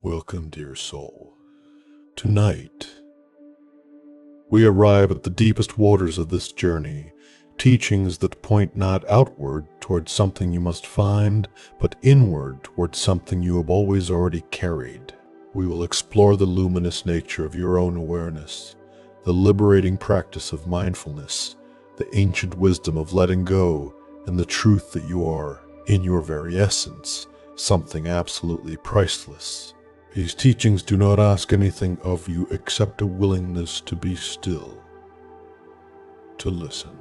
Welcome, dear soul. Tonight, we arrive at the deepest waters of this journey, teachings that point not outward towards something you must find, but inward towards something you have always already carried. We will explore the luminous nature of your own awareness, the liberating practice of mindfulness, the ancient wisdom of letting go, and the truth that you are, in your very essence, something absolutely priceless. These teachings do not ask anything of you except a willingness to be still, to listen,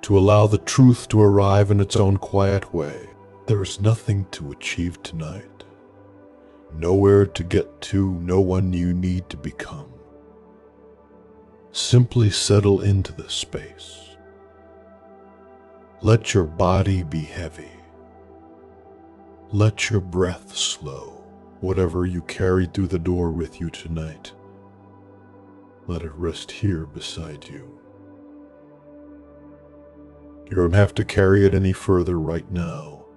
to allow the truth to arrive in its own quiet way. There is nothing to achieve tonight, nowhere to get to, no one you need to become. Simply settle into this space. Let your body be heavy. Let your breath slow. Whatever you carried through the door with you tonight, let it rest here beside you. You don't have to carry it any further right now.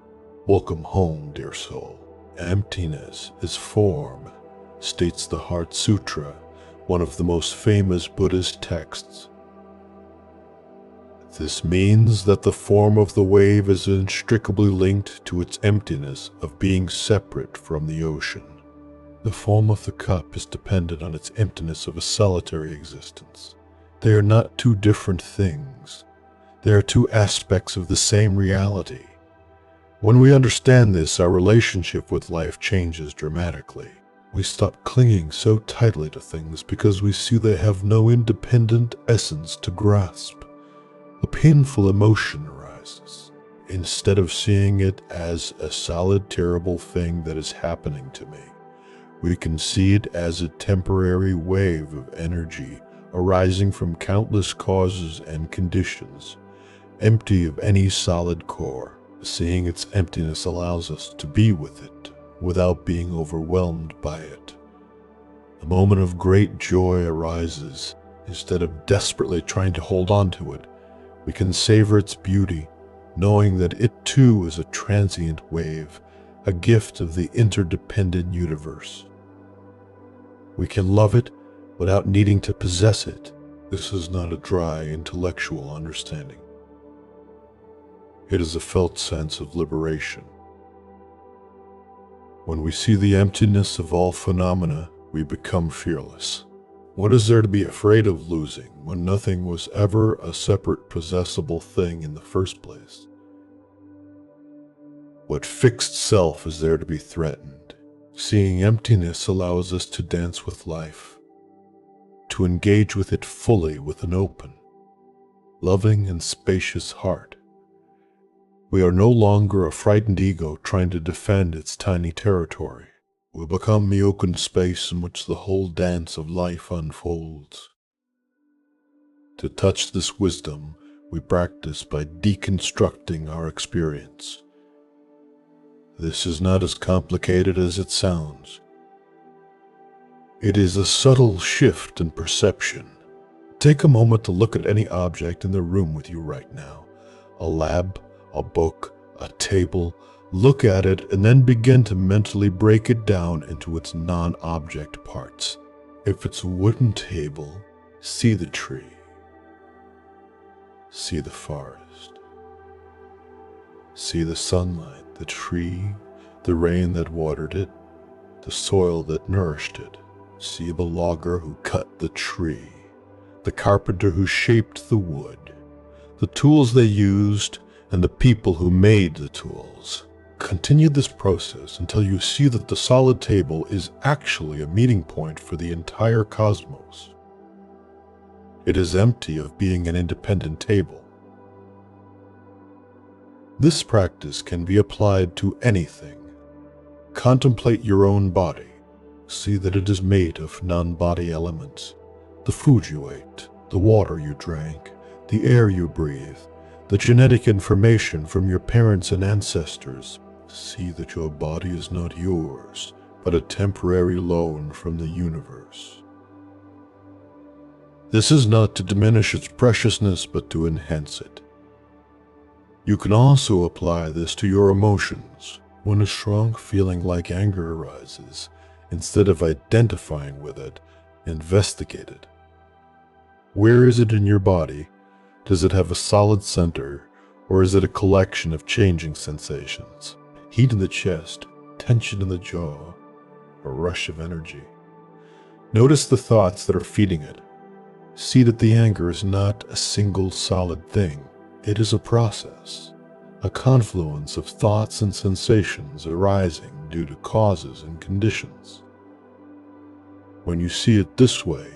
Welcome home, dear soul. Emptiness is form, states the Heart Sutra, one of the most famous Buddhist texts. This means that the form of the wave is inextricably linked to its emptiness of being separate from the ocean. The form of the cup is dependent on its emptiness of a solitary existence. They are not two different things. They are two aspects of the same reality. When we understand this, our relationship with life changes dramatically. We stop clinging so tightly to things because we see they have no independent essence to grasp. A painful emotion arises. Instead of seeing it as a solid, terrible thing that is happening to me, we can see it as a temporary wave of energy arising from countless causes and conditions, empty of any solid core. Seeing its emptiness allows us to be with it without being overwhelmed by it. A moment of great joy arises. Instead of desperately trying to hold on to it, we can savor its beauty, knowing that it too is a transient wave, a gift of the interdependent universe. We can love it without needing to possess it. This is not a dry intellectual understanding. It is a felt sense of liberation. When we see the emptiness of all phenomena, we become fearless. What is there to be afraid of losing when nothing was ever a separate possessible thing in the first place? What fixed self is there to be threatened? Seeing emptiness allows us to dance with life, to engage with it fully with an open, loving and spacious heart. We are no longer a frightened ego trying to defend its tiny territory. We become the open space in which the whole dance of life unfolds. To touch this wisdom, we practice by deconstructing our experience. This is not as complicated as it sounds. It is a subtle shift in perception. Take a moment to look at any object in the room with you right now. A lamp, a book, a table. Look at it and then begin to mentally break it down into its non-object parts. If it's a wooden table, see the tree. See the forest. See the sunlight, the tree, the rain that watered it, the soil that nourished it. See the logger who cut the tree, the carpenter who shaped the wood, the tools they used, and the people who made the tools. Continue this process until you see that the solid table is actually a meeting point for the entire cosmos. It is empty of being an independent table. This practice can be applied to anything. Contemplate your own body. See that it is made of non-body elements. The food you ate, the water you drank, the air you breathe, the genetic information from your parents and ancestors. See that your body is not yours, but a temporary loan from the universe. This is not to diminish its preciousness, but to enhance it. You can also apply this to your emotions. When a strong feeling like anger arises, instead of identifying with it, investigate it. Where is it in your body? Does it have a solid center, or is it a collection of changing sensations? Heat in the chest, tension in the jaw, a rush of energy. Notice the thoughts that are feeding it. See that the anger is not a single solid thing. It is a process, a confluence of thoughts and sensations arising due to causes and conditions. When you see it this way,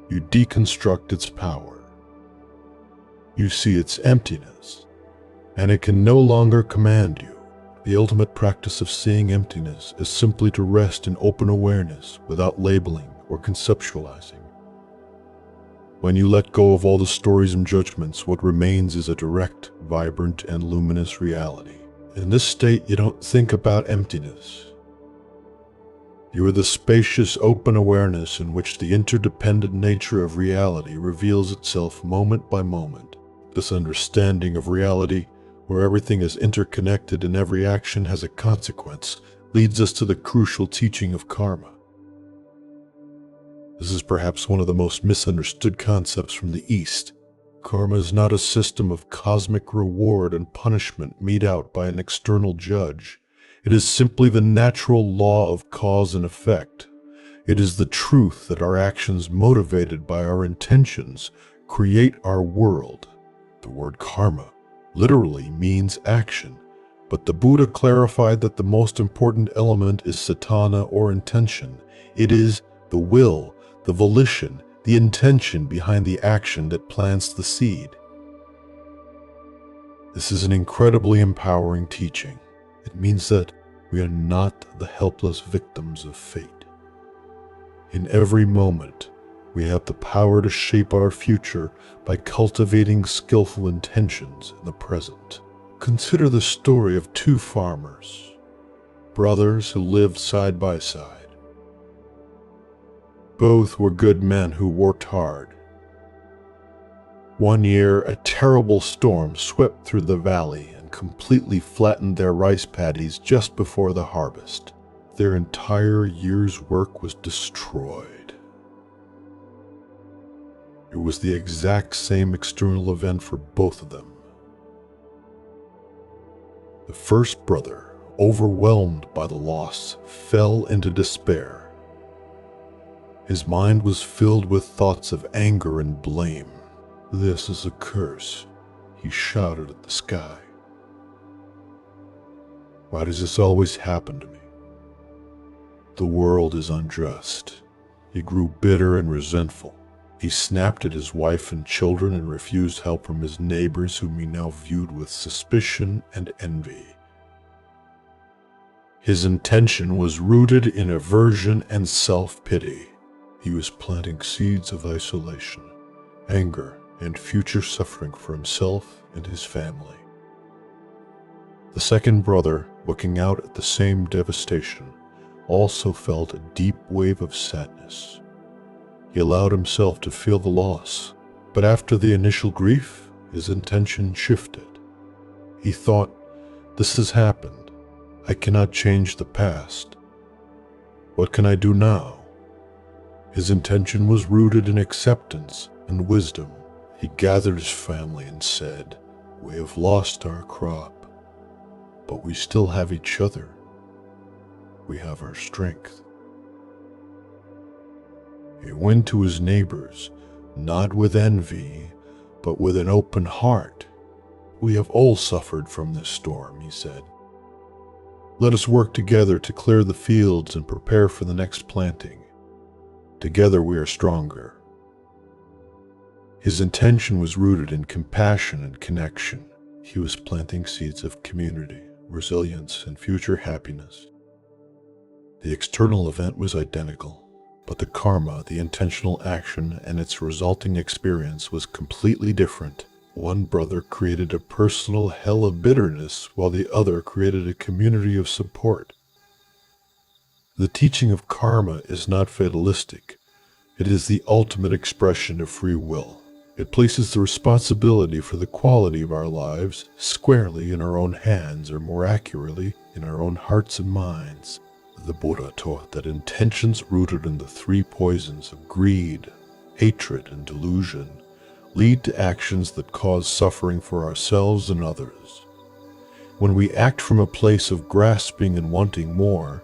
you deconstruct its power. You see its emptiness, and it can no longer command you. The ultimate practice of seeing emptiness is simply to rest in open awareness without labeling or conceptualizing. When you let go of all the stories and judgments, what remains is a direct, vibrant, and luminous reality. In this state, you don't think about emptiness. You are the spacious, open awareness in which the interdependent nature of reality reveals itself moment by moment. This understanding of reality, where everything is interconnected and every action has a consequence, leads us to the crucial teaching of karma. This is perhaps one of the most misunderstood concepts from the East. Karma is not a system of cosmic reward and punishment meted out by an external judge. It is simply the natural law of cause and effect. It is the truth that our actions, motivated by our intentions, create our world. The word karma literally means action, but the Buddha clarified that the most important element is satana, or intention. It is the will, the volition, the intention behind the action that plants the seed. This is an incredibly empowering teaching. It means that we are not the helpless victims of fate. In every moment, we have the power to shape our future by cultivating skillful intentions in the present. Consider the story of two farmers, brothers who lived side by side. Both were good men who worked hard. One year, a terrible storm swept through the valley and completely flattened their rice paddies just before the harvest. Their entire year's work was destroyed. It was the exact same external event for both of them. The first brother, overwhelmed by the loss, fell into despair. His mind was filled with thoughts of anger and blame. "This is a curse," he shouted at the sky. "Why does this always happen to me? The world is unjust." He grew bitter and resentful. He snapped at his wife and children and refused help from his neighbors, whom he now viewed with suspicion and envy. His intention was rooted in aversion and self-pity. He was planting seeds of isolation, anger, and future suffering for himself and his family. The second brother, looking out at the same devastation, also felt a deep wave of sadness. He allowed himself to feel the loss, but after the initial grief, his intention shifted. He thought, "This has happened. I cannot change the past. What can I do now?" His intention was rooted in acceptance and wisdom. He gathered his family and said, "We have lost our crop, but we still have each other. We have our strength." He went to his neighbors, not with envy, but with an open heart. "We have all suffered from this storm," he said. "Let us work together to clear the fields and prepare for the next planting. Together we are stronger." His intention was rooted in compassion and connection. He was planting seeds of community, resilience, and future happiness. The external event was identical, but the karma, the intentional action, and its resulting experience was completely different. One brother created a personal hell of bitterness, while the other created a community of support. The teaching of karma is not fatalistic. It is the ultimate expression of free will. It places the responsibility for the quality of our lives squarely in our own hands, or more accurately, in our own hearts and minds. The Buddha taught that intentions rooted in the three poisons of greed, hatred, and delusion lead to actions that cause suffering for ourselves and others. When we act from a place of grasping and wanting more,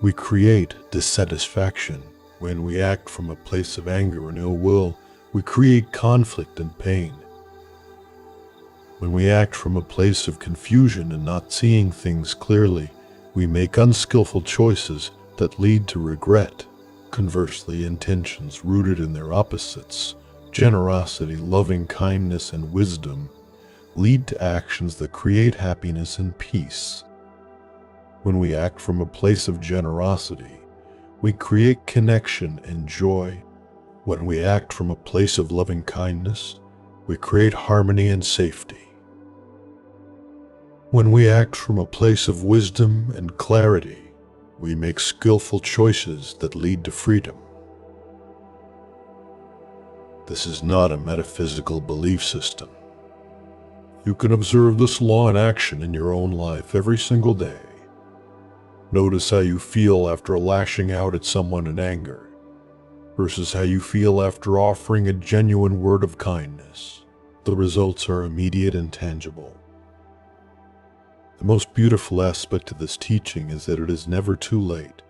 we create dissatisfaction. When we act from a place of anger and ill will, we create conflict and pain. When we act from a place of confusion and not seeing things clearly, we make unskillful choices that lead to regret. Conversely, intentions rooted in their opposites, generosity, loving kindness, and wisdom, lead to actions that create happiness and peace. When we act from a place of generosity, we create connection and joy. When we act from a place of loving kindness, we create harmony and safety. When we act from a place of wisdom and clarity, we make skillful choices that lead to freedom. This is not a metaphysical belief system. You can observe this law in action in your own life every single day. Notice how you feel after lashing out at someone in anger, versus how you feel after offering a genuine word of kindness. The results are immediate and tangible. The most beautiful aspect of this teaching is that it is never too late.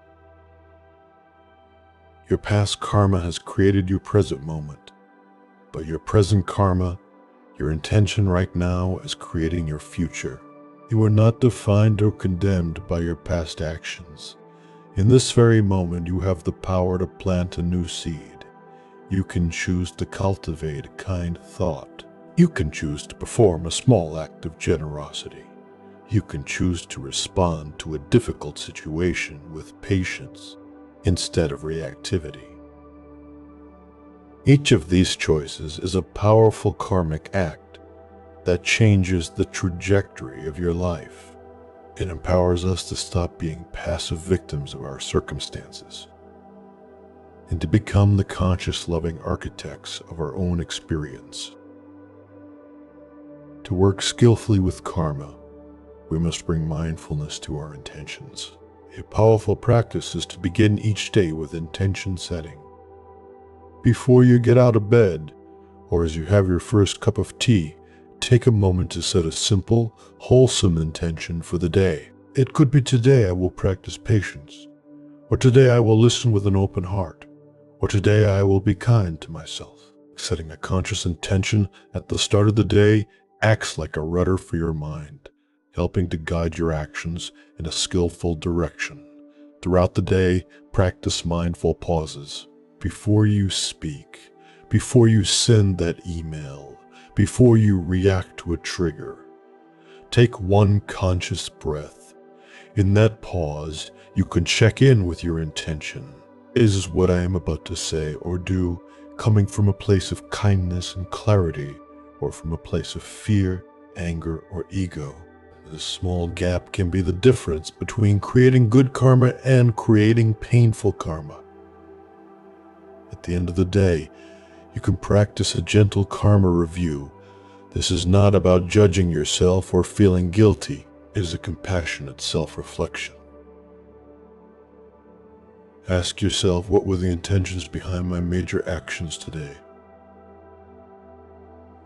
Your past karma has created your present moment, but your present karma, your intention right now, is creating your future. You are not defined or condemned by your past actions. In this very moment, you have the power to plant a new seed. You can choose to cultivate a kind thought. You can choose to perform a small act of generosity. You can choose to respond to a difficult situation with patience instead of reactivity. Each of these choices is a powerful karmic act that changes the trajectory of your life. It empowers us to stop being passive victims of our circumstances and to become the conscious, loving architects of our own experience. To work skillfully with karma, we must bring mindfulness to our intentions. A powerful practice is to begin each day with intention setting. Before you get out of bed, or as you have your first cup of tea, take a moment to set a simple, wholesome intention for the day. It could be, today I will practice patience, or today I will listen with an open heart, or today I will be kind to myself. Setting a conscious intention at the start of the day acts like a rudder for your mind, helping to guide your actions in a skillful direction. Throughout the day, practice mindful pauses. Before you speak, before you send that email, before you react to a trigger, take one conscious breath. In that pause, you can check in with your intention. Is what I am about to say or do coming from a place of kindness and clarity, or from a place of fear, anger, or ego? This small gap can be the difference between creating good karma and creating painful karma. At the end of the day, you can practice a gentle karma review. This is not about judging yourself or feeling guilty. It is a compassionate self-reflection. Ask yourself, what were the intentions behind my major actions today?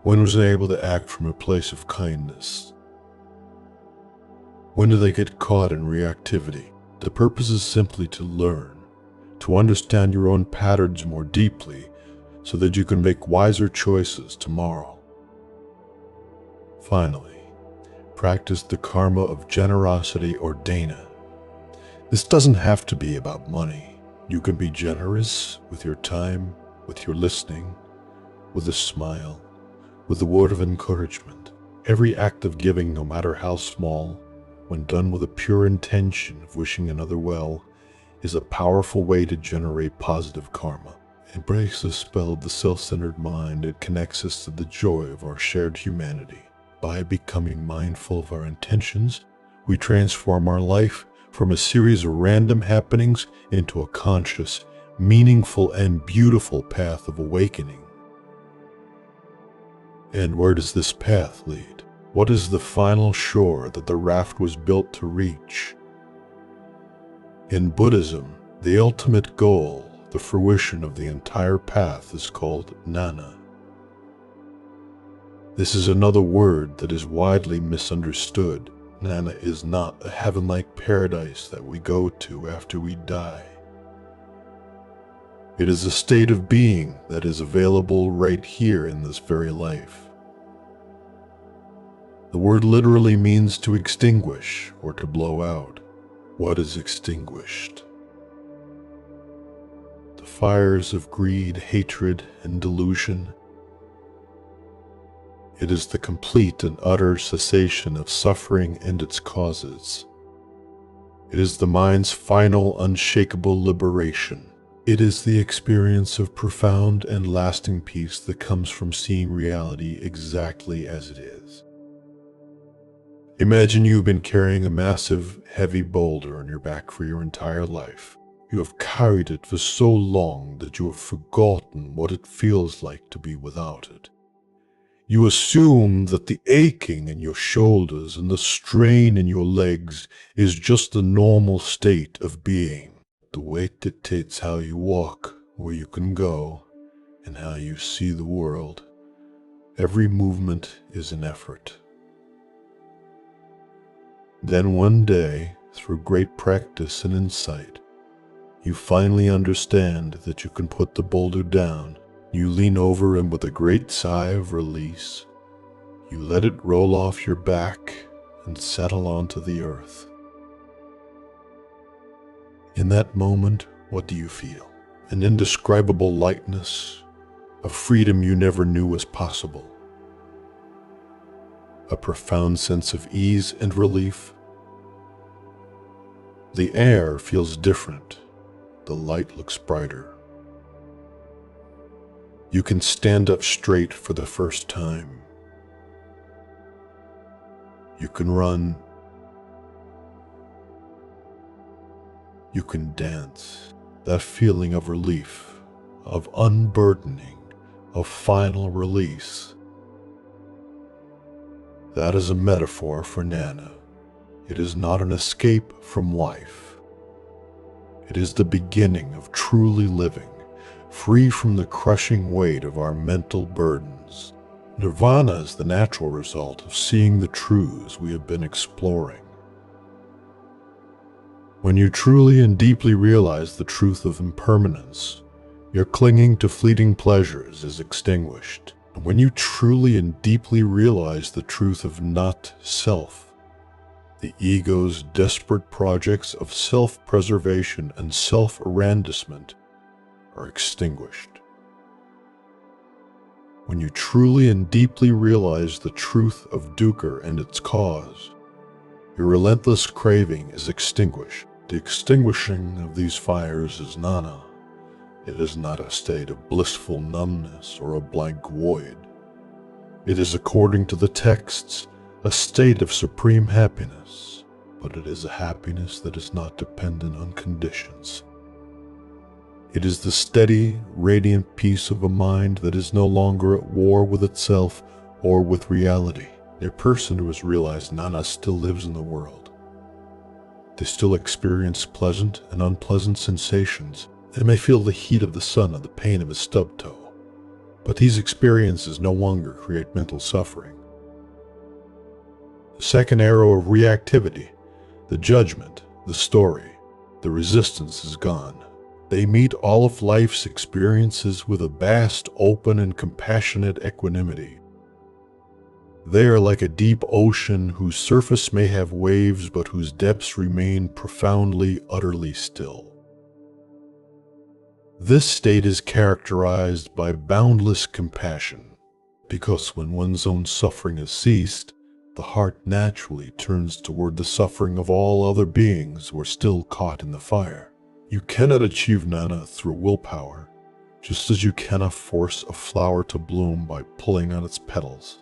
When was I able to act from a place of kindness? When did I get caught in reactivity? The purpose is simply to learn, to understand your own patterns more deeply, so that you can make wiser choices tomorrow. Finally, practice the karma of generosity or dana. This doesn't have to be about money. You can be generous with your time, with your listening, with a smile, with a word of encouragement. Every act of giving, no matter how small, when done with a pure intention of wishing another well, is a powerful way to generate positive karma. It breaks the spell of the self-centered mind. It connects us to the joy of our shared humanity. By becoming mindful of our intentions, we transform our life from a series of random happenings into a conscious, meaningful, and beautiful path of awakening. And where does this path lead? What is the final shore that the raft was built to reach? In Buddhism, the ultimate goal, the fruition of the entire path, is called jnana. This is another word that is widely misunderstood. Jnana is not a heaven-like paradise that we go to after we die. It is a state of being that is available right here in this very life. The word literally means to extinguish or to blow out. What is extinguished? The fires of greed, hatred, and delusion. It is the complete and utter cessation of suffering and its causes. It is the mind's final, unshakable liberation. It is the experience of profound and lasting peace that comes from seeing reality exactly as it is. Imagine you've been carrying a massive, heavy boulder on your back for your entire life. You have carried it for so long that you have forgotten what it feels like to be without it. You assume that the aching in your shoulders and the strain in your legs is just the normal state of being. The weight dictates how you walk, where you can go, and how you see the world. Every movement is an effort. Then one day, through great practice and insight, you finally understand that you can put the boulder down. You lean over and with a great sigh of release, you let it roll off your back and settle onto the earth. In that moment, what do you feel? An indescribable lightness, a freedom you never knew was possible. A profound sense of ease and relief. The air feels different. The light looks brighter. You can stand up straight for the first time. You can run. You can dance. That feeling of relief, of unburdening, of final release. That is a metaphor for jnana. It is not an escape from life. It is the beginning of truly living, free from the crushing weight of our mental burdens. Nirvana is the natural result of seeing the truths we have been exploring. When you truly and deeply realize the truth of impermanence, your clinging to fleeting pleasures is extinguished. And when you truly and deeply realize the truth of not self, the ego's desperate projects of self-preservation and self-arrandisement are extinguished. When you truly and deeply realize the truth of dukkha and its cause, your relentless craving is extinguished. The extinguishing of these fires is jnana. It is not a state of blissful numbness or a blank void. It is, according to the texts, a state of supreme happiness, but it is a happiness that is not dependent on conditions. It is the steady, radiant peace of a mind that is no longer at war with itself or with reality. A person who has realized jnana still lives in the world. They still experience pleasant and unpleasant sensations. They may feel the heat of the sun or the pain of a stub toe, but these experiences no longer create mental suffering. The second arrow of reactivity, the judgment, the story, the resistance is gone. They meet all of life's experiences with a vast, open, and compassionate equanimity. They are like a deep ocean whose surface may have waves, but whose depths remain profoundly, utterly still. This state is characterized by boundless compassion, because when one's own suffering has ceased, the heart naturally turns toward the suffering of all other beings who are still caught in the fire. You cannot achieve jnana through willpower, just as you cannot force a flower to bloom by pulling on its petals.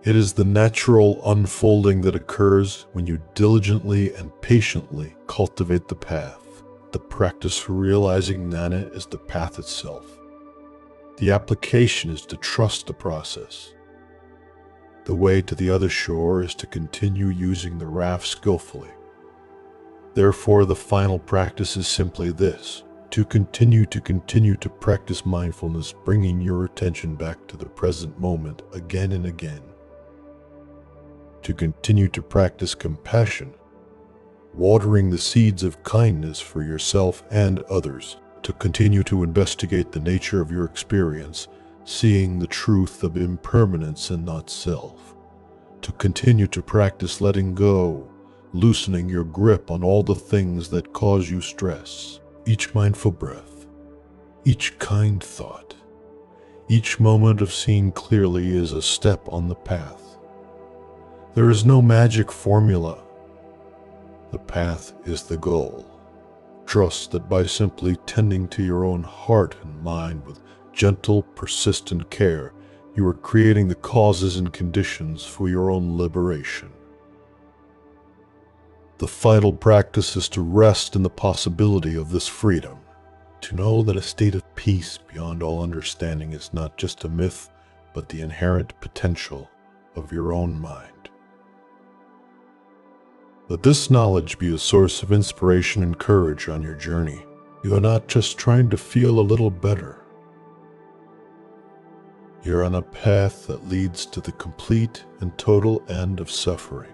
It is the natural unfolding that occurs when you diligently and patiently cultivate the path. The practice for realizing jnana is the path itself. The application is to trust the process. The way to the other shore is to continue using the raft skillfully. Therefore, the final practice is simply this: to continue to practice mindfulness, bringing your attention back to the present moment again and again. To continue to practice compassion, watering the seeds of kindness for yourself and others. To continue to investigate the nature of your experience, seeing the truth of impermanence and not self. To continue to practice letting go, loosening your grip on all the things that cause you stress. Each mindful breath, each kind thought, each moment of seeing clearly is a step on the path. There is no magic formula. The path is the goal. Trust that by simply tending to your own heart and mind with gentle, persistent care, you are creating the causes and conditions for your own liberation. The final practice is to rest in the possibility of this freedom, to know that a state of peace beyond all understanding is not just a myth, but the inherent potential of your own mind. Let this knowledge be a source of inspiration and courage on your journey. You are not just trying to feel a little better. You're on a path that leads to the complete and total end of suffering.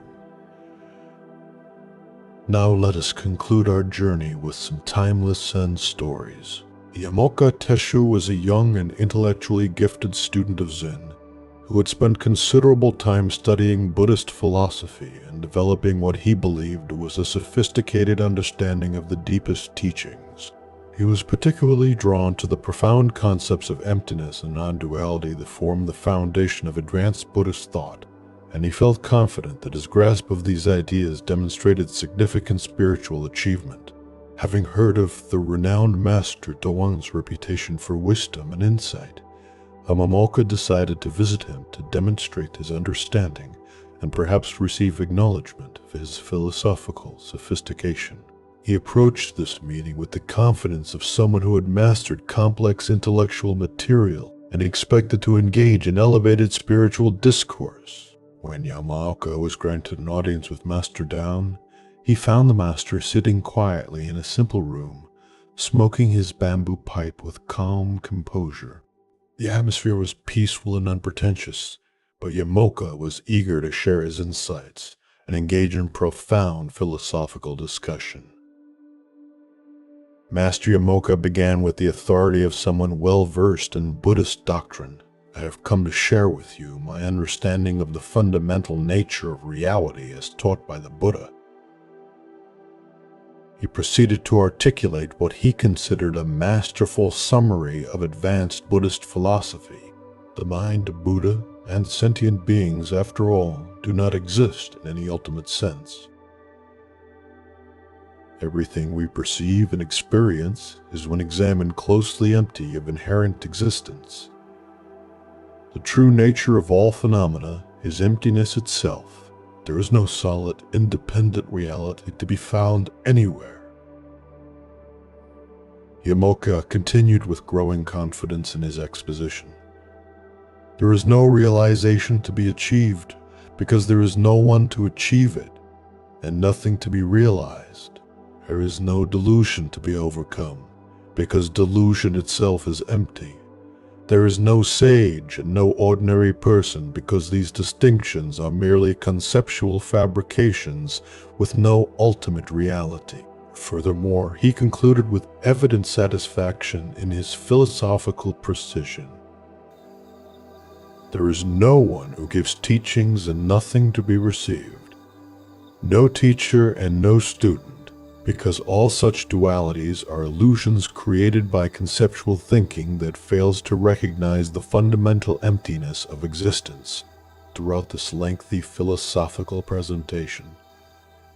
Now let us conclude our journey with some timeless Zen stories. Yamoka Teshu was a young and intellectually gifted student of Zen who had spent considerable time studying Buddhist philosophy and developing what he believed was a sophisticated understanding of the deepest teachings. He was particularly drawn to the profound concepts of emptiness and non-duality that form the foundation of advanced Buddhist thought, and he felt confident that his grasp of these ideas demonstrated significant spiritual achievement. Having heard of the renowned master Doan's reputation for wisdom and insight, Yamoka decided to visit him to demonstrate his understanding and perhaps receive acknowledgement of his philosophical sophistication. He approached this meeting with the confidence of someone who had mastered complex intellectual material and expected to engage in elevated spiritual discourse. When Yamoka was granted an audience with Master Doan, he found the master sitting quietly in a simple room, smoking his bamboo pipe with calm composure. The atmosphere was peaceful and unpretentious, but Yamoka was eager to share his insights and engage in profound philosophical discussion. Master Yamoka began with the authority of someone well-versed in Buddhist doctrine. I have come to share with you my understanding of the fundamental nature of reality as taught by the Buddha. He proceeded to articulate what he considered a masterful summary of advanced Buddhist philosophy. The mind of Buddha and sentient beings, after all, do not exist in any ultimate sense. Everything we perceive and experience is, when examined closely, empty of inherent existence. The true nature of all phenomena is emptiness itself. There is no solid, independent reality to be found anywhere. Yamoka continued with growing confidence in his exposition. There is no realization to be achieved because there is no one to achieve it, and nothing to be realized. There is no delusion to be overcome because delusion itself is empty. There is no sage and no ordinary person because these distinctions are merely conceptual fabrications with no ultimate reality. Furthermore, he concluded with evident satisfaction in his philosophical precision. There is no one who gives teachings and nothing to be received. No teacher and no student, because all such dualities are illusions created by conceptual thinking that fails to recognize the fundamental emptiness of existence. Throughout this lengthy philosophical presentation,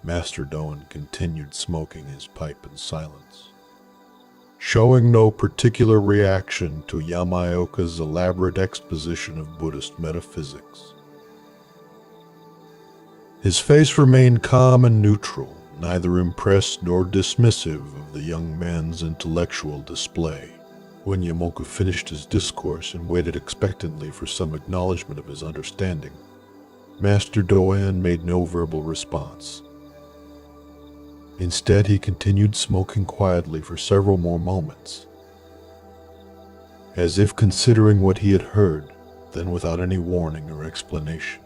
Master Doan continued smoking his pipe in silence, showing no particular reaction to Yamoka's elaborate exposition of Buddhist metaphysics. His face remained calm and neutral, neither impressed nor dismissive of the young man's intellectual display. When Yamoka finished his discourse and waited expectantly for some acknowledgement of his understanding, Master Doan made no verbal response. Instead, he continued smoking quietly for several more moments, as if considering what he had heard. Then, without any warning or explanation,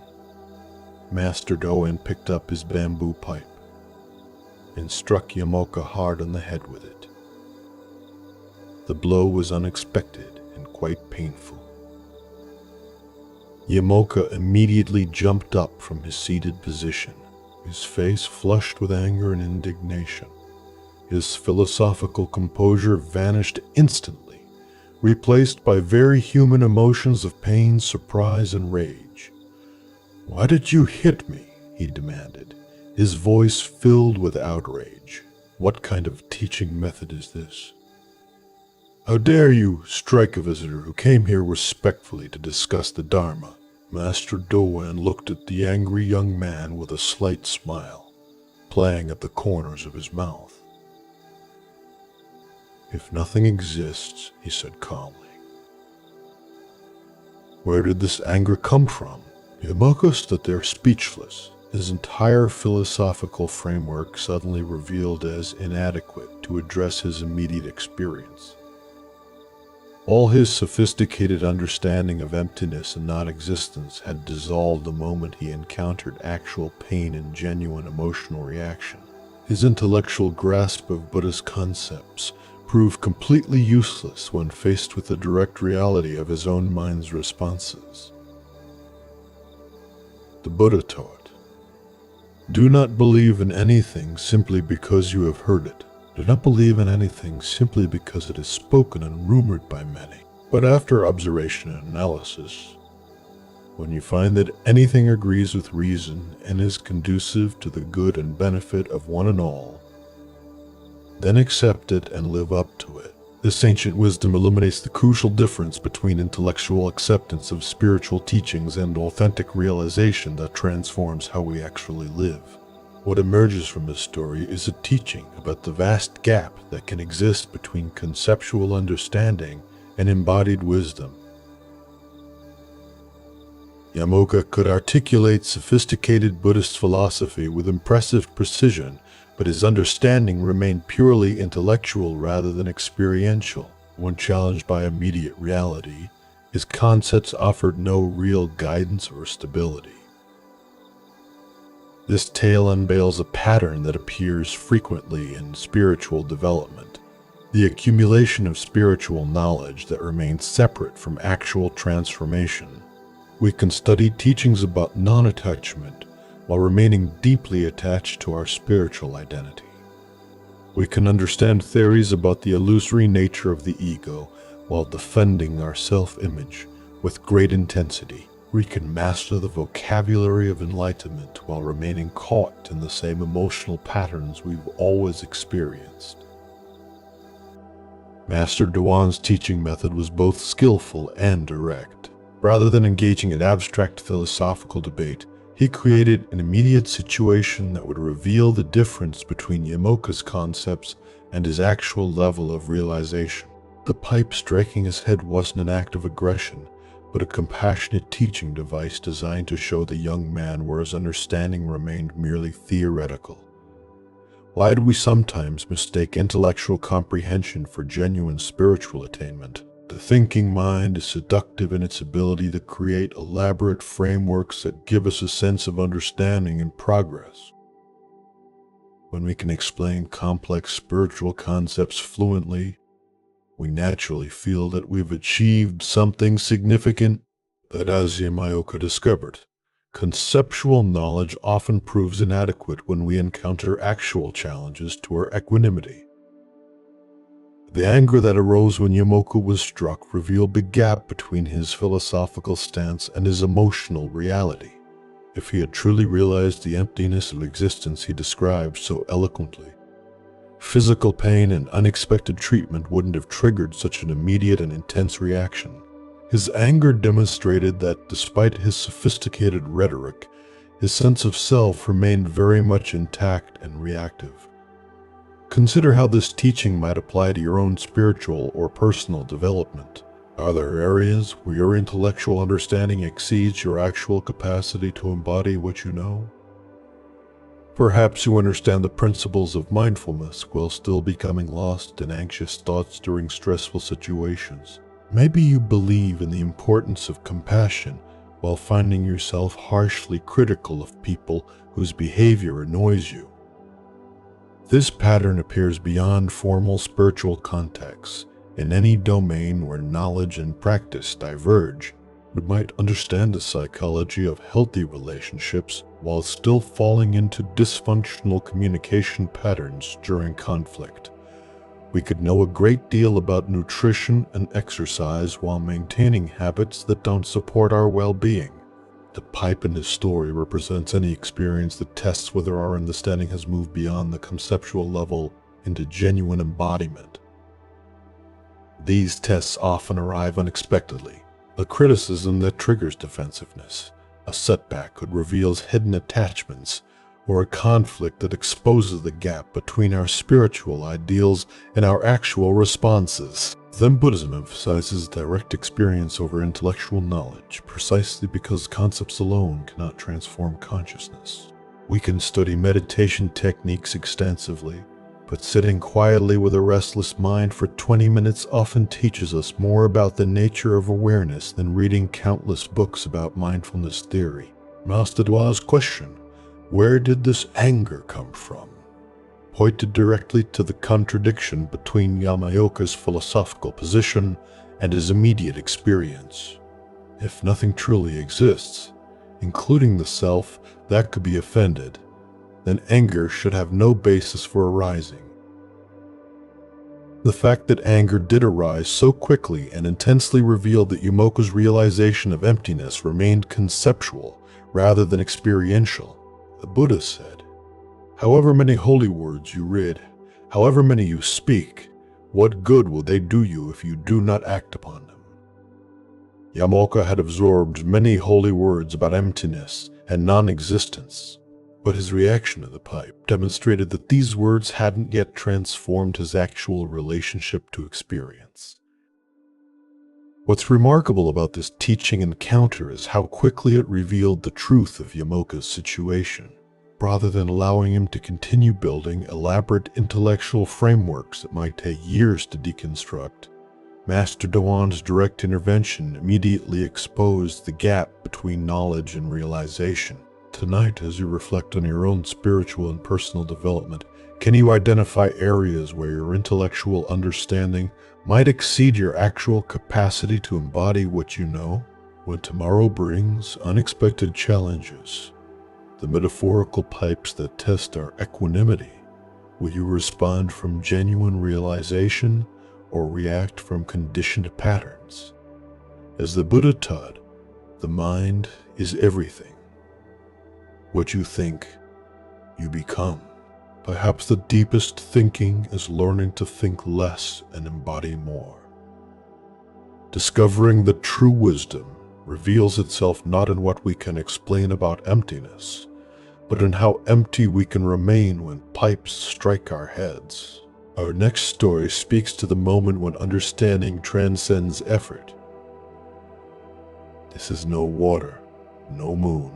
Master Doan picked up his bamboo pipe and struck Yamoka hard on the head with it. The blow was unexpected and quite painful. Yamoka immediately jumped up from his seated position, his face flushed with anger and indignation. His philosophical composure vanished instantly, replaced by very human emotions of pain, surprise, and rage. "Why did you hit me?" he demanded, his voice filled with outrage. "What kind of teaching method is this? How dare you strike a visitor who came here respectfully to discuss the Dharma?" Master Doan looked at the angry young man with a slight smile, playing at the corners of his mouth. "If nothing exists," he said calmly, "where did this anger come from?" Yamoka stood there speechless, his entire philosophical framework suddenly revealed as inadequate to address his immediate experience. All his sophisticated understanding of emptiness and non-existence had dissolved the moment he encountered actual pain and genuine emotional reaction. His intellectual grasp of Buddhist concepts proved completely useless when faced with the direct reality of his own mind's responses. The Buddha taught, "Do not believe in anything simply because you have heard it. Do not believe in anything simply because it is spoken and rumored by many. But after observation and analysis, when you find that anything agrees with reason and is conducive to the good and benefit of one and all, then accept it and live up to it." This ancient wisdom illuminates the crucial difference between intellectual acceptance of spiritual teachings and authentic realization that transforms how we actually live. What emerges from this story is a teaching about the vast gap that can exist between conceptual understanding and embodied wisdom. Yamoka could articulate sophisticated Buddhist philosophy with impressive precision, but his understanding remained purely intellectual rather than experiential. When challenged by immediate reality, his concepts offered no real guidance or stability. This tale unveils a pattern that appears frequently in spiritual development: the accumulation of spiritual knowledge that remains separate from actual transformation. We can study teachings about non-attachment while remaining deeply attached to our spiritual identity. We can understand theories about the illusory nature of the ego while defending our self-image with great intensity. We can master the vocabulary of enlightenment while remaining caught in the same emotional patterns we've always experienced. Master Doan's teaching method was both skillful and direct. Rather than engaging in abstract philosophical debate, he created an immediate situation that would reveal the difference between Yamoka's concepts and his actual level of realization. The pipe striking his head wasn't an act of aggression, but a compassionate teaching device designed to show the young man where his understanding remained merely theoretical. Why do we sometimes mistake intellectual comprehension for genuine spiritual attainment? The thinking mind is seductive in its ability to create elaborate frameworks that give us a sense of understanding and progress. When we can explain complex spiritual concepts fluently, we naturally feel that we've achieved something significant. But as Yamoka discovered, conceptual knowledge often proves inadequate when we encounter actual challenges to our equanimity. The anger that arose when Yamoka was struck revealed the gap between his philosophical stance and his emotional reality. If he had truly realized the emptiness of existence he described so eloquently, physical pain and unexpected treatment wouldn't have triggered such an immediate and intense reaction. His anger demonstrated that despite his sophisticated rhetoric, his sense of self remained very much intact and reactive. Consider how this teaching might apply to your own spiritual or personal development. Are there areas where your intellectual understanding exceeds your actual capacity to embody what you know? Perhaps you understand the principles of mindfulness while still becoming lost in anxious thoughts during stressful situations. Maybe you believe in the importance of compassion while finding yourself harshly critical of people whose behavior annoys you. This pattern appears beyond formal spiritual contexts. In any domain where knowledge and practice diverge, we might understand the psychology of healthy relationships while still falling into dysfunctional communication patterns during conflict. We could know a great deal about nutrition and exercise while maintaining habits that don't support our well-being. The pipe in his story represents any experience that tests whether our understanding has moved beyond the conceptual level into genuine embodiment. These tests often arrive unexpectedly. A criticism that triggers defensiveness, a setback that reveals hidden attachments, or a conflict that exposes the gap between our spiritual ideals and our actual responses. Zen Buddhism emphasizes direct experience over intellectual knowledge, precisely because concepts alone cannot transform consciousness. We can study meditation techniques extensively, but sitting quietly with a restless mind for 20 minutes often teaches us more about the nature of awareness than reading countless books about mindfulness theory. Master Dua's question, "Where did this anger come from?" pointed directly to the contradiction between Yamaoka's philosophical position and his immediate experience. If nothing truly exists, including the self that could be offended, then anger should have no basis for arising. The fact that anger did arise so quickly and intensely revealed that Yumoko's realization of emptiness remained conceptual rather than experiential. The Buddha said, "However many holy words you read, however many you speak, what good will they do you if you do not act upon them?" Yamaoka had absorbed many holy words about emptiness and non-existence, but his reaction to the pipe demonstrated that these words hadn't yet transformed his actual relationship to experience. What's remarkable about this teaching encounter is how quickly it revealed the truth of Yamoka's situation. Rather than allowing him to continue building elaborate intellectual frameworks that might take years to deconstruct, Master Dawan's direct intervention immediately exposed the gap between knowledge and realization. Tonight, as you reflect on your own spiritual and personal development, can you identify areas where your intellectual understanding might exceed your actual capacity to embody what you know? When tomorrow brings unexpected challenges, the metaphorical pipes that test our equanimity, will you respond from genuine realization or react from conditioned patterns? As the Buddha taught, the mind is everything. What you think, you become. Perhaps the deepest thinking is learning to think less and embody more. Discovering the true wisdom reveals itself not in what we can explain about emptiness, but in how empty we can remain when pipes strike our heads. Our next story speaks to the moment when understanding transcends effort. This is no water, no moon.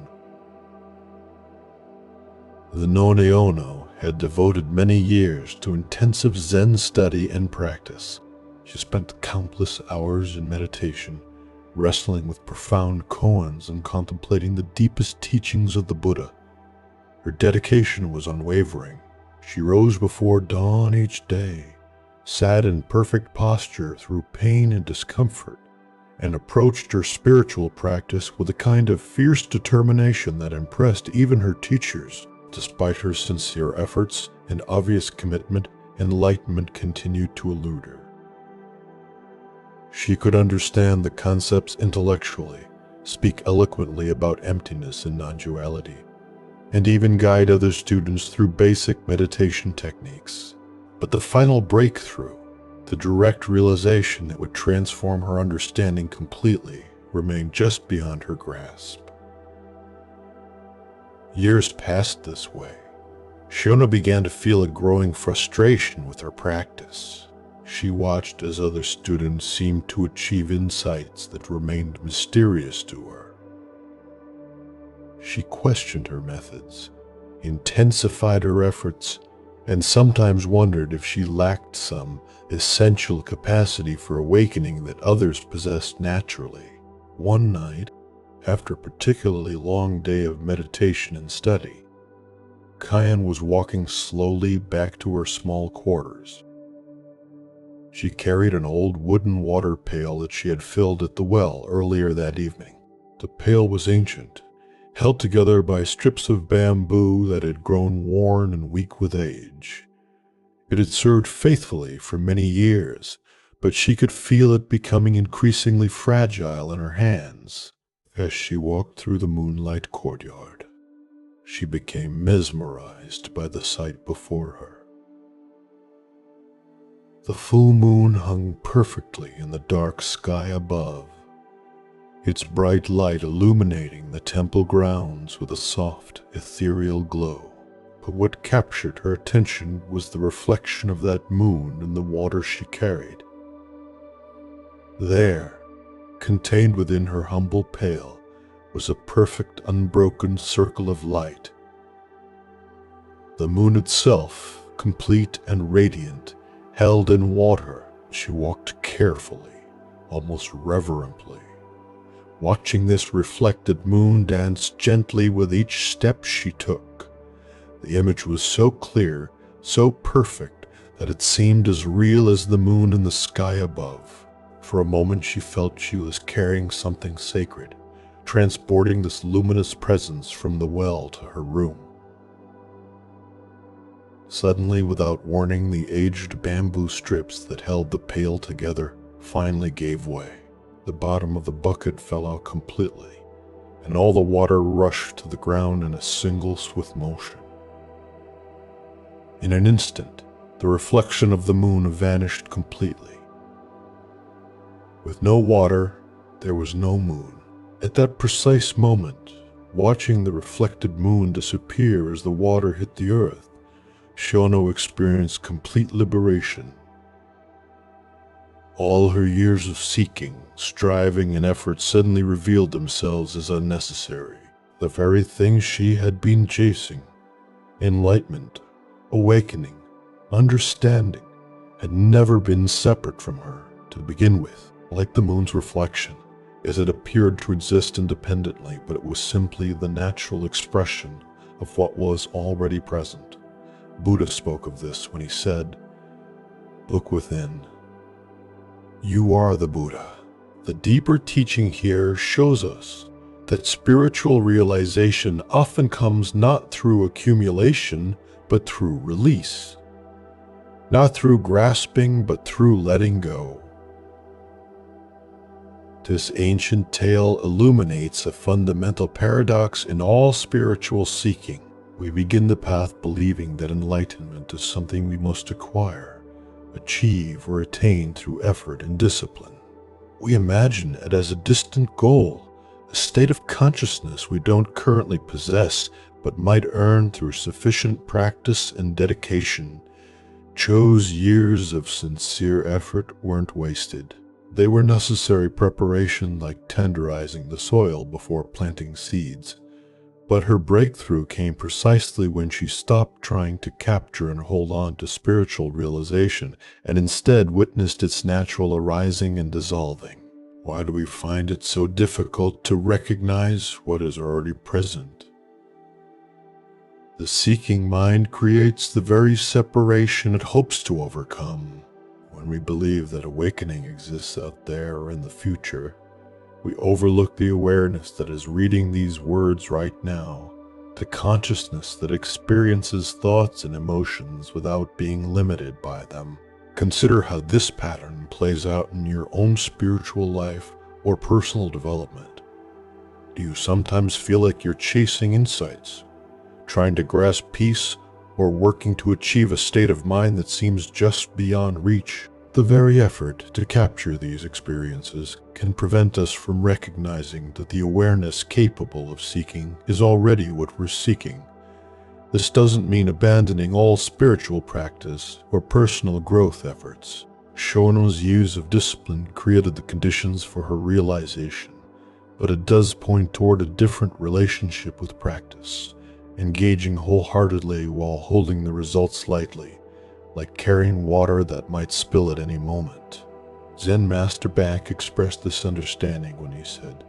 The Nonne-Ono had devoted many years to intensive Zen study and practice. She spent countless hours in meditation, wrestling with profound koans and contemplating the deepest teachings of the Buddha. Her dedication was unwavering. She rose before dawn each day, sat in perfect posture through pain and discomfort, and approached her spiritual practice with a kind of fierce determination that impressed even her teachers. Despite her sincere efforts and obvious commitment, enlightenment continued to elude her. She could understand the concepts intellectually, speak eloquently about emptiness and non-duality, and even guide other students through basic meditation techniques. But the final breakthrough, the direct realization that would transform her understanding completely, remained just beyond her grasp. Years passed this way. Shiona began to feel a growing frustration with her practice. She watched as other students seemed to achieve insights that remained mysterious to her. She questioned her methods, intensified her efforts, and sometimes wondered if she lacked some essential capacity for awakening that others possessed naturally. One night, after a particularly long day of meditation and study, Kyan was walking slowly back to her small quarters. She carried an old wooden water pail that she had filled at the well earlier that evening. The pail was ancient, held together by strips of bamboo that had grown worn and weak with age. It had served faithfully for many years, but she could feel it becoming increasingly fragile in her hands. As she walked through the moonlight courtyard, she became mesmerized by the sight before her. The full moon hung perfectly in the dark sky above, its bright light illuminating the temple grounds with a soft, ethereal glow. But what captured her attention was the reflection of that moon in the water she carried. There, contained within her humble pail, was a perfect, unbroken circle of light. The moon itself, complete and radiant, held in water. She walked carefully, almost reverently, watching this reflected moon dance gently with each step she took. The image was so clear, so perfect, that it seemed as real as the moon in the sky above. For a moment she felt she was carrying something sacred, transporting this luminous presence from the well to her room. Suddenly, without warning, the aged bamboo strips that held the pail together finally gave way. The bottom of the bucket fell out completely, and all the water rushed to the ground in a single swift motion. In an instant, the reflection of the moon vanished completely. With no water, there was no moon. At that precise moment, watching the reflected moon disappear as the water hit the earth, Shiona experienced complete liberation. All her years of seeking, striving, and effort suddenly revealed themselves as unnecessary. The very things she had been chasing, enlightenment, awakening, understanding, had never been separate from her to begin with. Like the moon's reflection, as it appeared to exist independently, but it was simply the natural expression of what was already present. Buddha spoke of this when he said, "Look within. You are the Buddha." The deeper teaching here shows us that spiritual realization often comes not through accumulation, but through release. Not through grasping, but through letting go. This ancient tale illuminates a fundamental paradox in all spiritual seeking. We begin the path believing that enlightenment is something we must acquire, achieve, or attain through effort and discipline. We imagine it as a distant goal, a state of consciousness we don't currently possess, but might earn through sufficient practice and dedication. Cho's years of sincere effort weren't wasted. They were necessary preparation, like tenderizing the soil before planting seeds. But her breakthrough came precisely when she stopped trying to capture and hold on to spiritual realization, and instead witnessed its natural arising and dissolving. Why do we find it so difficult to recognize what is already present? The seeking mind creates the very separation it hopes to overcome. When we believe that awakening exists out there or in the future, we overlook the awareness that is reading these words right now, the consciousness that experiences thoughts and emotions without being limited by them. Consider how this pattern plays out in your own spiritual life or personal development. Do you sometimes feel like you're chasing insights, trying to grasp peace, or working to achieve a state of mind that seems just beyond reach? The very effort to capture these experiences can prevent us from recognizing that the awareness capable of seeking is already what we're seeking. This doesn't mean abandoning all spiritual practice or personal growth efforts. Shono's use of discipline created the conditions for her realization, but it does point toward a different relationship with practice, engaging wholeheartedly while holding the results lightly, like carrying water that might spill at any moment. Zen Master Bank expressed this understanding when he said,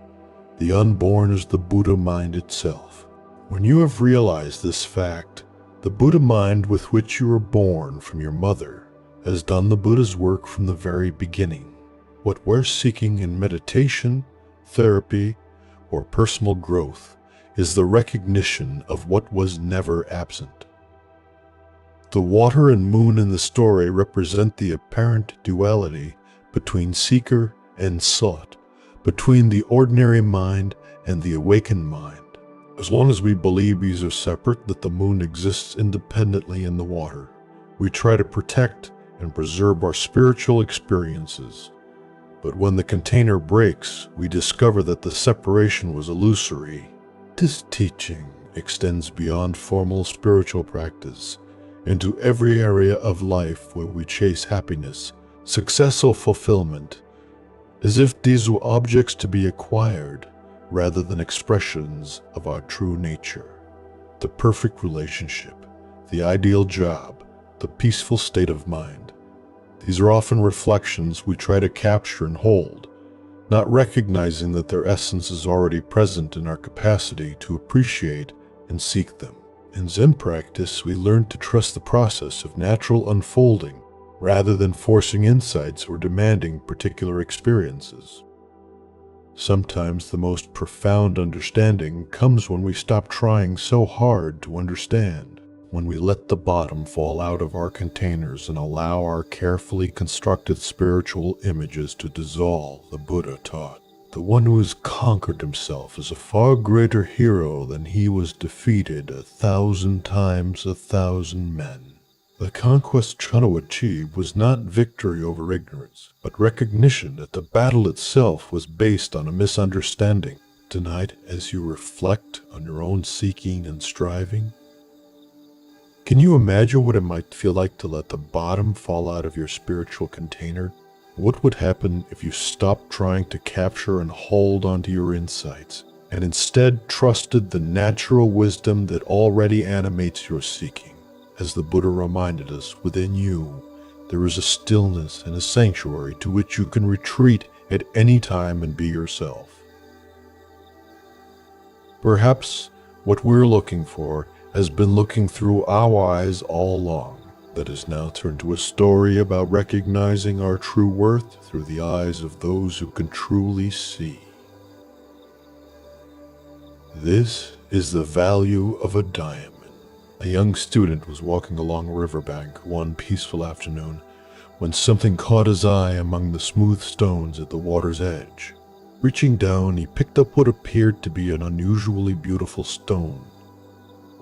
"The unborn is the Buddha mind itself." When you have realized this fact, the Buddha mind with which you were born from your mother has done the Buddha's work from the very beginning. What we're seeking in meditation, therapy, or personal growth is the recognition of what was never absent. The water and moon in the story represent the apparent duality between seeker and sought, between the ordinary mind and the awakened mind. As long as we believe these are separate, that the moon exists independently in the water, we try to protect and preserve our spiritual experiences. But when the container breaks, we discover that the separation was illusory. This teaching extends beyond formal spiritual practice into every area of life where we chase happiness, success, or fulfillment, as if these were objects to be acquired rather than expressions of our true nature. The perfect relationship, the ideal job, the peaceful state of mind. These are often reflections we try to capture and hold, not recognizing that their essence is already present in our capacity to appreciate and seek them. In Zen practice, we learn to trust the process of natural unfolding rather than forcing insights or demanding particular experiences. Sometimes the most profound understanding comes when we stop trying so hard to understand, when we let the bottom fall out of our containers and allow our carefully constructed spiritual images to dissolve. The Buddha taught, "The one who has conquered himself is a far greater hero than he was defeated 1,000 times 1,000 men." The conquest Shono achieved was not victory over ignorance, but recognition that the battle itself was based on a misunderstanding. Tonight, as you reflect on your own seeking and striving, can you imagine what it might feel like to let the bottom fall out of your spiritual container? What would happen if you stopped trying to capture and hold onto your insights, and instead trusted the natural wisdom that already animates your seeking? As the Buddha reminded us, within you, there is a stillness and a sanctuary to which you can retreat at any time and be yourself. Perhaps what we're looking for has been looking through our eyes all along, that has now turned to a story about recognizing our true worth through the eyes of those who can truly see. This is the value of a diamond. A young student was walking along a riverbank one peaceful afternoon when something caught his eye among the smooth stones at the water's edge. Reaching down, he picked up what appeared to be an unusually beautiful stone,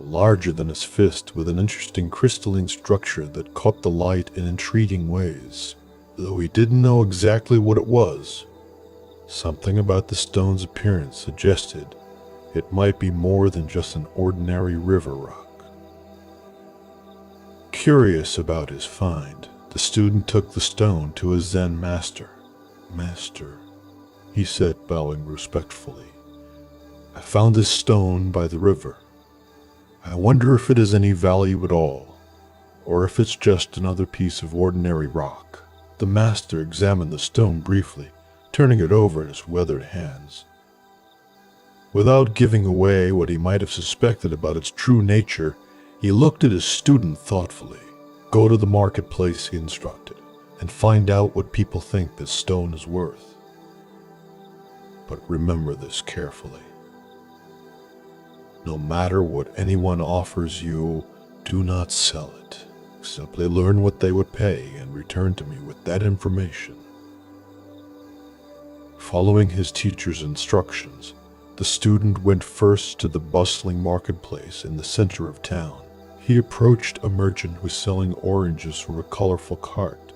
larger than his fist, with an interesting crystalline structure that caught the light in intriguing ways. Though he didn't know exactly what it was, something about the stone's appearance suggested it might be more than just an ordinary river rock. Curious about his find, the student took the stone to his Zen master. "Master," he said, bowing respectfully, "I found this stone by the river. I wonder if it has any value at all, or if it's just another piece of ordinary rock." The master examined the stone briefly, turning it over in his weathered hands. Without giving away what he might have suspected about its true nature, he looked at his student thoughtfully. "Go to the marketplace," he instructed, "and find out what people think this stone is worth. But remember this carefully. No matter what anyone offers you, do not sell it. Simply learn what they would pay and return to me with that information." Following his teacher's instructions, the student went first to the bustling marketplace in the center of town. He approached a merchant who was selling oranges from a colorful cart.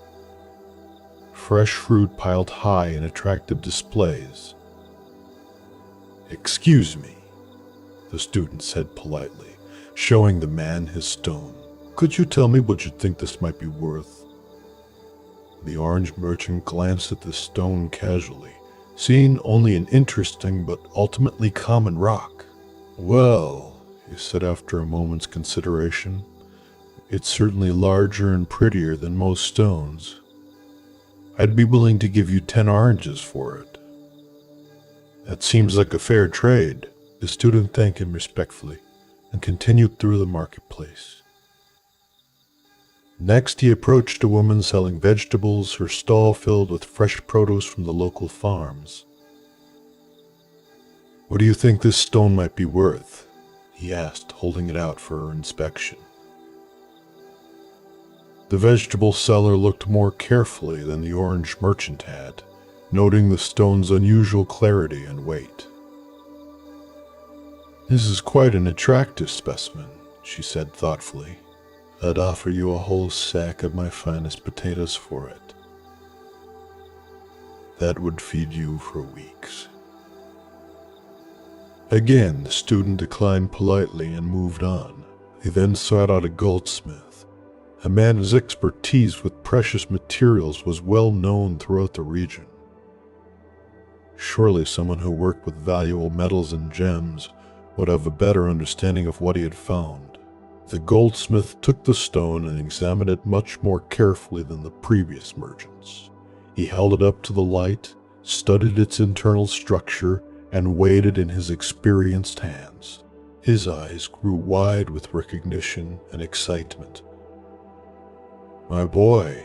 Fresh fruit piled high in attractive displays. "Excuse me," the student said politely, showing the man his stone. "Could you tell me what you think this might be worth?" The orange merchant glanced at the stone casually, seeing only an interesting but ultimately common rock. "Well," he said after a moment's consideration, "it's certainly larger and prettier than most stones. I'd be willing to give you 10 oranges for it." "That seems like a fair trade." The student thanked him respectfully and continued through the marketplace. Next, he approached a woman selling vegetables, her stall filled with fresh produce from the local farms. "What do you think this stone might be worth?" he asked, holding it out for her inspection. The vegetable seller looked more carefully than the orange merchant had, noting the stone's unusual clarity and weight. "This is quite an attractive specimen," she said thoughtfully. "I'd offer you a whole sack of my finest potatoes for it. That would feed you for weeks." Again, the student declined politely and moved on. He then sought out a goldsmith, a man whose expertise with precious materials was well known throughout the region. Surely someone who worked with valuable metals and gems would have a better understanding of what he had found. The goldsmith took the stone and examined it much more carefully than the previous merchants. He held it up to the light, studied its internal structure, and weighed it in his experienced hands. His eyes grew wide with recognition and excitement. "My boy,"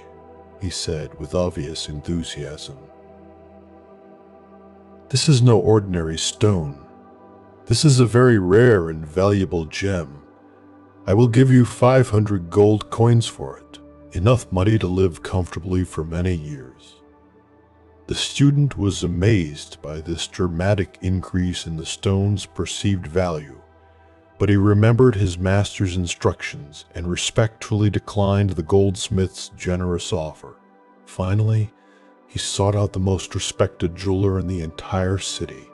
he said with obvious enthusiasm, "this is no ordinary stone. This is a very rare and valuable gem. I will give you 500 gold coins for it, enough money to live comfortably for many years." The student was amazed by this dramatic increase in the stone's perceived value, but he remembered his master's instructions and respectfully declined the goldsmith's generous offer. Finally, he sought out the most respected jeweler in the entire city,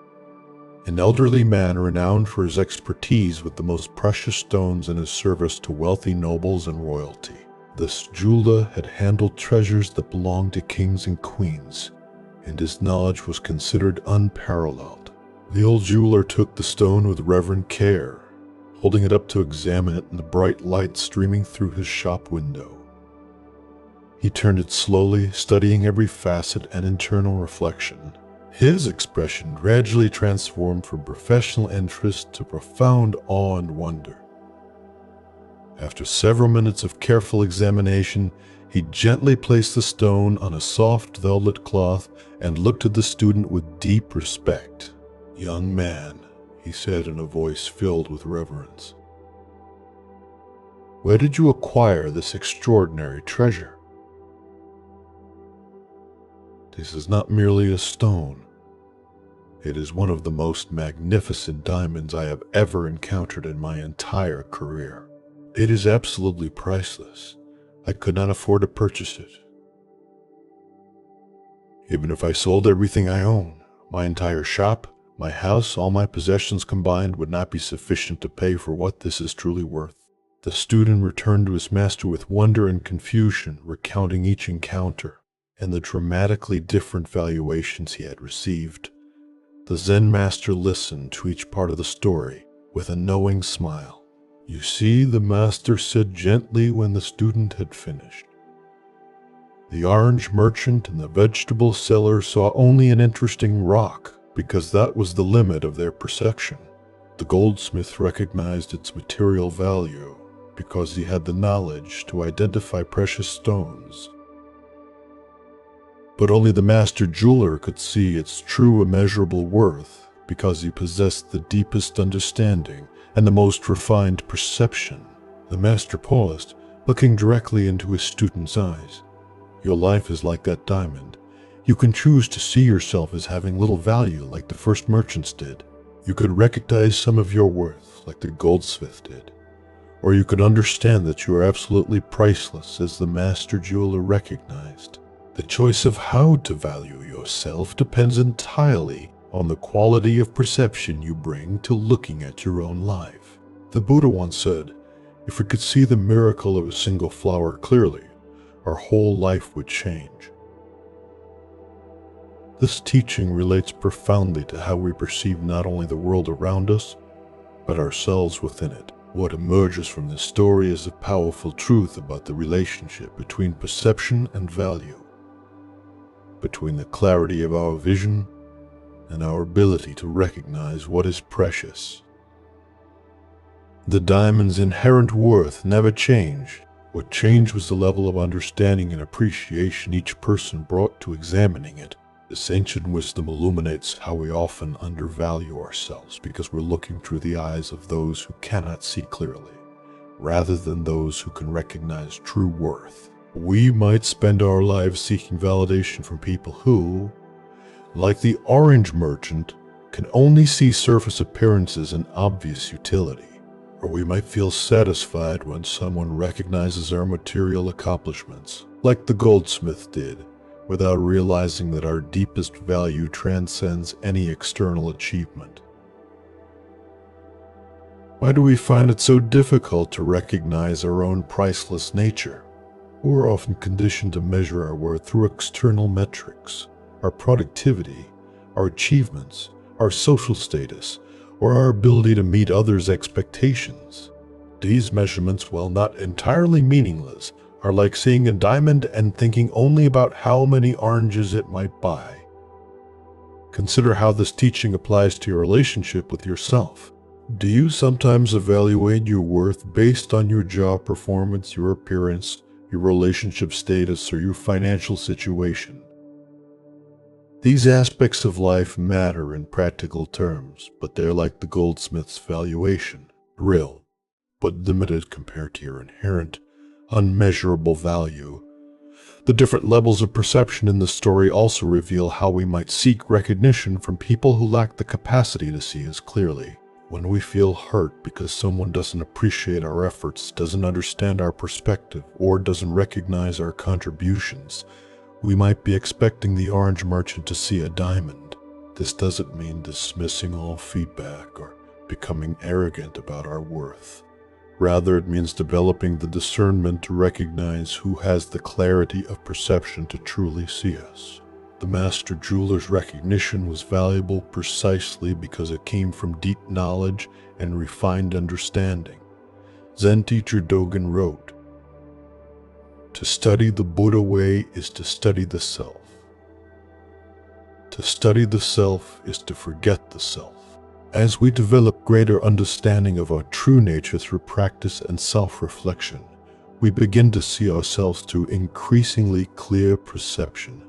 an elderly man renowned for his expertise with the most precious stones in his service to wealthy nobles and royalty. This jeweler had handled treasures that belonged to kings and queens, and his knowledge was considered unparalleled. The old jeweler took the stone with reverent care, holding it up to examine it in the bright light streaming through his shop window. He turned it slowly, studying every facet and internal reflection. His expression gradually transformed from professional interest to profound awe and wonder. After several minutes of careful examination, he gently placed the stone on a soft velvet cloth and looked at the student with deep respect. "Young man," he said in a voice filled with reverence, "where did you acquire this extraordinary treasure? This is not merely a stone. It is one of the most magnificent diamonds I have ever encountered in my entire career. It is absolutely priceless. I could not afford to purchase it. Even if I sold everything I own, my entire shop, my house, all my possessions combined would not be sufficient to pay for what this is truly worth." The student returned to his master with wonder and confusion, recounting each encounter and the dramatically different valuations he had received. The Zen master listened to each part of the story with a knowing smile. "You see," the master said gently when the student had finished, "the orange merchant and the vegetable seller saw only an interesting rock because that was the limit of their perception. The goldsmith recognized its material value because he had the knowledge to identify precious stones. But only the master jeweler could see its true immeasurable worth because he possessed the deepest understanding and the most refined perception." The master paused, looking directly into his student's eyes. "Your life is like that diamond. You can choose to see yourself as having little value like the first merchants did. You could recognize some of your worth like the goldsmith did. Or you could understand that you are absolutely priceless as the master jeweler recognized. The choice of how to value yourself depends entirely on the quality of perception you bring to looking at your own life." The Buddha once said, "If we could see the miracle of a single flower clearly, our whole life would change." This teaching relates profoundly to how we perceive not only the world around us, but ourselves within it. What emerges from this story is a powerful truth about the relationship between perception and value, between the clarity of our vision and our ability to recognize what is precious. The diamond's inherent worth never changed. What changed was the level of understanding and appreciation each person brought to examining it. This ancient wisdom illuminates how we often undervalue ourselves because we're looking through the eyes of those who cannot see clearly, rather than those who can recognize true worth. We might spend our lives seeking validation from people who, like the orange merchant, can only see surface appearances and obvious utility. Or we might feel satisfied when someone recognizes our material accomplishments, like the goldsmith did, without realizing that our deepest value transcends any external achievement. Why do we find it so difficult to recognize our own priceless nature? We're often conditioned to measure our worth through external metrics, our productivity, our achievements, our social status, or our ability to meet others' expectations. These measurements, while not entirely meaningless, are like seeing a diamond and thinking only about how many oranges it might buy. Consider how this teaching applies to your relationship with yourself. Do you sometimes evaluate your worth based on your job performance, your appearance, your relationship status, or your financial situation? These aspects of life matter in practical terms, but they're like the goldsmith's valuation, real, but limited compared to your inherent, unmeasurable value. The different levels of perception in the story also reveal how we might seek recognition from people who lack the capacity to see us clearly. When we feel hurt because someone doesn't appreciate our efforts, doesn't understand our perspective, or doesn't recognize our contributions, we might be expecting the orange merchant to see a diamond. This doesn't mean dismissing all feedback or becoming arrogant about our worth. Rather, it means developing the discernment to recognize who has the clarity of perception to truly see us. The master jeweler's recognition was valuable precisely because it came from deep knowledge and refined understanding. Zen teacher Dogen wrote, "To study the Buddha way is to study the self. To study the self is to forget the self." As we develop greater understanding of our true nature through practice and self-reflection, we begin to see ourselves through increasingly clear perception,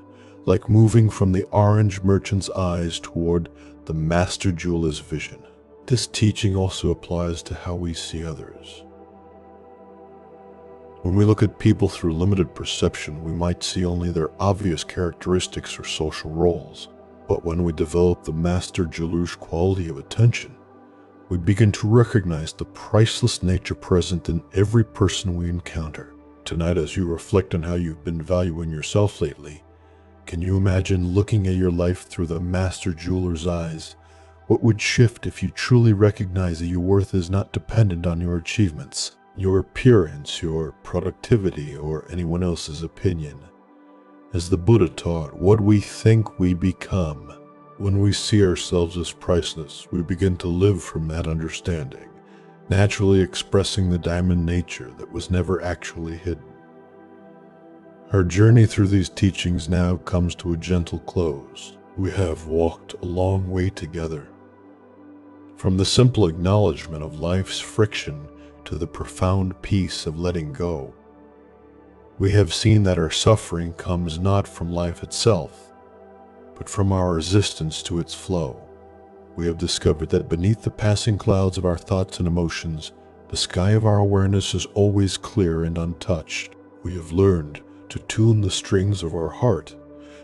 like moving from the orange merchant's eyes toward the master jeweler's vision. This teaching also applies to how we see others. When we look at people through limited perception, we might see only their obvious characteristics or social roles. But when we develop the master jeweler's quality of attention, we begin to recognize the priceless nature present in every person we encounter. Tonight, as you reflect on how you've been valuing yourself lately, can you imagine looking at your life through the master jeweler's eyes? What would shift if you truly recognize that your worth is not dependent on your achievements, your appearance, your productivity, or anyone else's opinion? As the Buddha taught, what we think we become. When we see ourselves as priceless, we begin to live from that understanding, naturally expressing the diamond nature that was never actually hidden. Our journey through these teachings now comes to a gentle close. We have walked a long way together. From the simple acknowledgement of life's friction to the profound peace of letting go, we have seen that our suffering comes not from life itself, but from our resistance to its flow. We have discovered that beneath the passing clouds of our thoughts and emotions, the sky of our awareness is always clear and untouched. We have learned to tune the strings of our heart,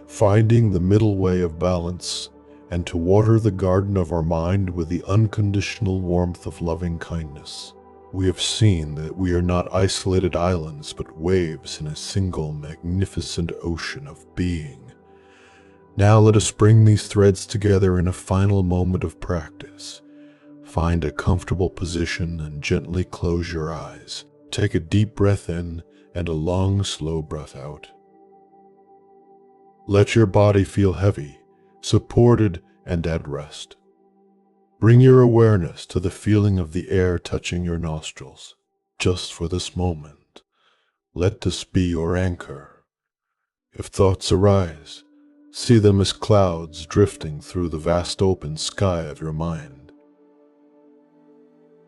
finding the middle way of balance, and to water the garden of our mind with the unconditional warmth of loving kindness. We have seen that we are not isolated islands, but waves in a single magnificent ocean of being. Now let us bring these threads together in a final moment of practice. Find a comfortable position and gently close your eyes. Take a deep breath in and a long, slow breath out. Let your body feel heavy, supported, and at rest. Bring your awareness to the feeling of the air touching your nostrils. Just for this moment, let this be your anchor. If thoughts arise, see them as clouds drifting through the vast open sky of your mind.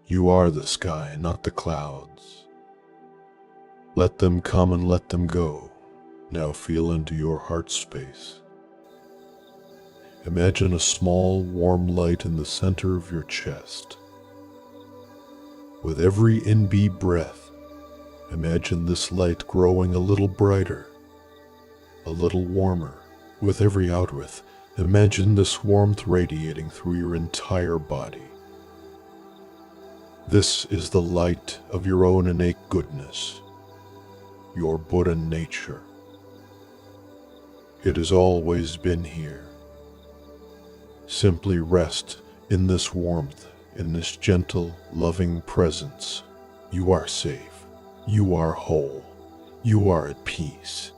You are the sky, not the clouds. Let them come and let them go. Now feel into your heart space. Imagine a small, warm light in the center of your chest. With every in-be breath, imagine this light growing a little brighter, a little warmer. With every out-breath, imagine this warmth radiating through your entire body. This is the light of your own innate goodness, your Buddha nature. It has always been here. Simply rest in this warmth, in this gentle, loving presence. You are safe. You are whole. You are at peace.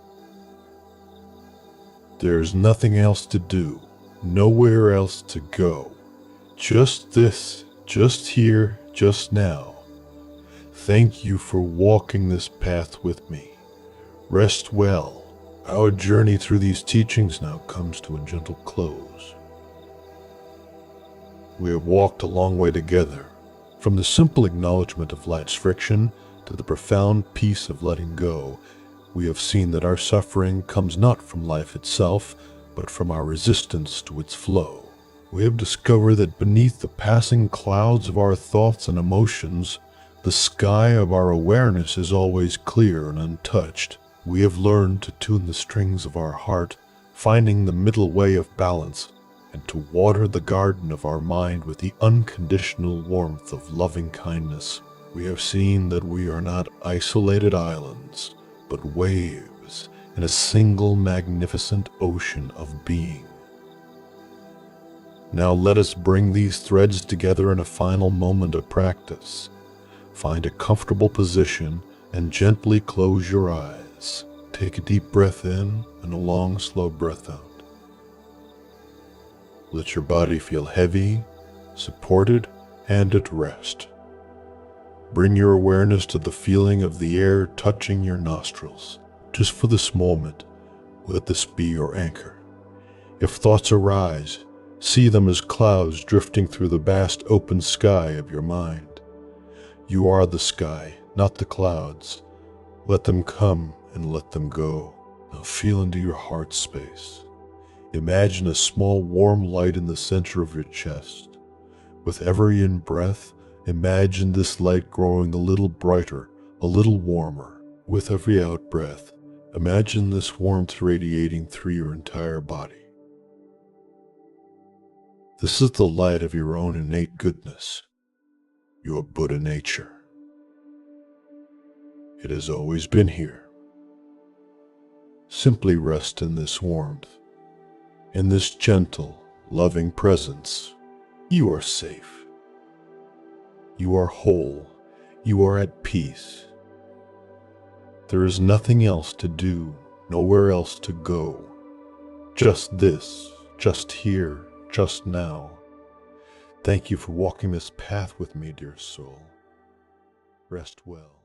There's nothing else to do, nowhere else to go. Just this, just here, just now. Thank you for walking this path with me. Rest well. Our journey through these teachings now comes to a gentle close. We have walked a long way together, from the simple acknowledgement of life's friction to the profound peace of letting go. We have seen that our suffering comes not from life itself, but from our resistance to its flow. We have discovered that beneath the passing clouds of our thoughts and emotions, the sky of our awareness is always clear and untouched. We have learned to tune the strings of our heart, finding the middle way of balance, and to water the garden of our mind with the unconditional warmth of loving kindness. We have seen that we are not isolated islands, but waves in a single magnificent ocean of being. Now let us bring these threads together in a final moment of practice. Find a comfortable position and gently close your eyes. Take a deep breath in and a long, slow breath out. Let your body feel heavy, supported, and at rest. Bring your awareness to the feeling of the air touching your nostrils. Just for this moment, let this be your anchor. If thoughts arise, see them as clouds drifting through the vast open sky of your mind. You are the sky, not the clouds. Let them come and let them go. Now feel into your heart space. Imagine a small warm light in the center of your chest. With every in-breath, imagine this light growing a little brighter, a little warmer. With every out-breath, imagine this warmth radiating through your entire body. This is the light of your own innate goodness, your Buddha nature. It has always been here. Simply rest in this warmth, in this gentle, loving presence. You are safe. You are whole. You are at peace. There is nothing else to do, nowhere else to go. Just this, just here, just now. Thank you for walking this path with me, dear soul. Rest well.